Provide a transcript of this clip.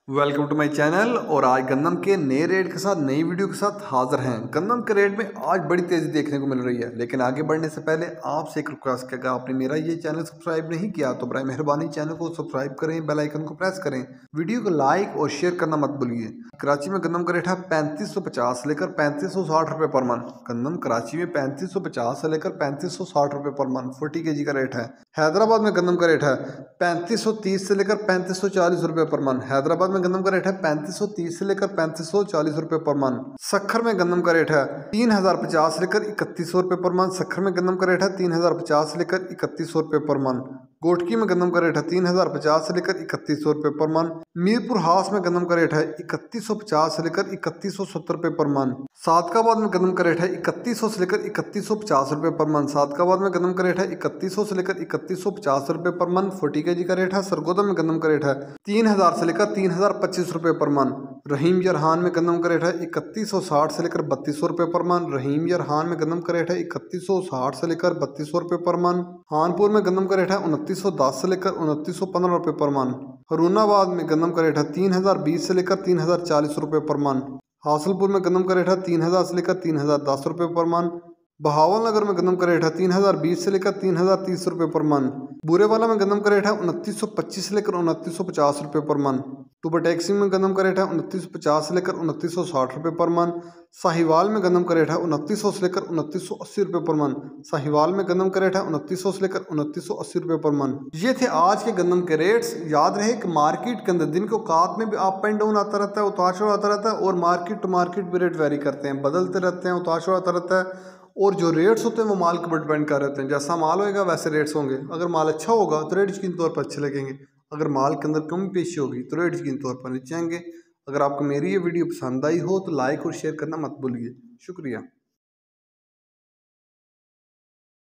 Welcome to my channel. और आज गंदम के नए रेट के साथ नई वीडियो के साथ हाजिर हैं। गंदम के रेट में आज बड़ी तेज़ी देखने को मिल रही है, लेकिन आगे बढ़ने से पहले आपसे एक रिक्वेस्ट है कि आपने मेरा ये चैनल सब्सक्राइब नहीं किया तो बराए मेहरबानी चैनल को सब्सक्राइब करें, बेल आइकन को प्रेस करें, वीडियो को लाइक और शेयर करना मत भूलिए। कराची में गंदम का रेट है 3550 से लेकर 3560 रुपये पर मन। गंदम कराची में 3550 से लेकर 3560 रुपये पर मन 40 kg का रेट है। हैदराबाद में गंदम का रेट है 3530 से लेकर 3540 रुपये पर मन। हैदराबाद में गंदम का रेट है 3530 से लेकर 3540 रुपये पर मन। सखर में गंदम का रेट है 3050 से लेकर 3100 रुपये पर मन। सखर में गंदम का रेट है 3050 से लेकर 3100 रुपये पर मन। गोटकी में गंदम का रेट है 3050 से लेकर 3100 रुपये पर मन। मीरपुर हाउस में गंदम का रेट है 3150 से लेकर 3170 रुपये पर मन। सादकाबाद में गंदम का रेट है 3100 से लेकर 3150 रुपये पर मन। सादकाबाद में गंदम का रेट है 3100 से लेकर 3150 रुपये पर मन 40 kg का रेट है। सरगोदा में गंदम का रेट है 3000 से लेकर 3025 रुपये पर मन। रहीम यरहान में गंदम का रेट है 3160 से लेकर 3200 रुपये पर मन। रहीम यरहान में गंदम का रेट है 3160 से लेकर 3200 रुपये पर मन। हानपुर में गंदम का रेट है 2910 से लेकर 2915 रुपये पर मन। हरूनाबाद में गंदम का रेट है 3020 से लेकर 3040 रुपये पर मन। हासलपुर में गंदम का रेट है 3000 से लेकर 3010 रुपये पर मन। बहावल नगर में गंदम का रेट है 3020 से लेकर 3030 रुपये पर मन। बुरेवाला में गंदम का रेट है 2925 से लेकर 2950 रुपये पर मन। टूबा टैक्सी में गंदम का रेट है 2950 से लेकर 2960 रुपये पर मन। साहिवाल में गंदम का रेट है 2900 से लेकर 2980 रुपये पर मन। साहिवाल में गंदम का रेट है 2900 से लेकर 2980 रुपये पर मन। ये थे आज के गंदम के रेट्स। याद रहे कि मार्केट के अंदर दिन के औकात में भी अप एंड डाउन आता रहता है, उतार चढ़ाव आता रहता है, और मार्केट टू मार्केट भी रेट वेरी करते हैं, बदलते रहते हैं, उतार चढ़ाव आता रहता है। और जो रेट्स होते हैं वो माल के ऊपर डिपेंड कर रहते हैं। जैसा माल होएगा वैसे रेट्स होंगे। अगर माल अच्छा होगा तो रेट यकीनी तौर पर अच्छे लगेंगे। अगर माल के अंदर कमी पेशी होगी तो रेट यकीनी तौर पर नीचे आएंगे। अगर आपको मेरी ये वीडियो पसंद आई हो तो लाइक और शेयर करना मत भूलिए। शुक्रिया।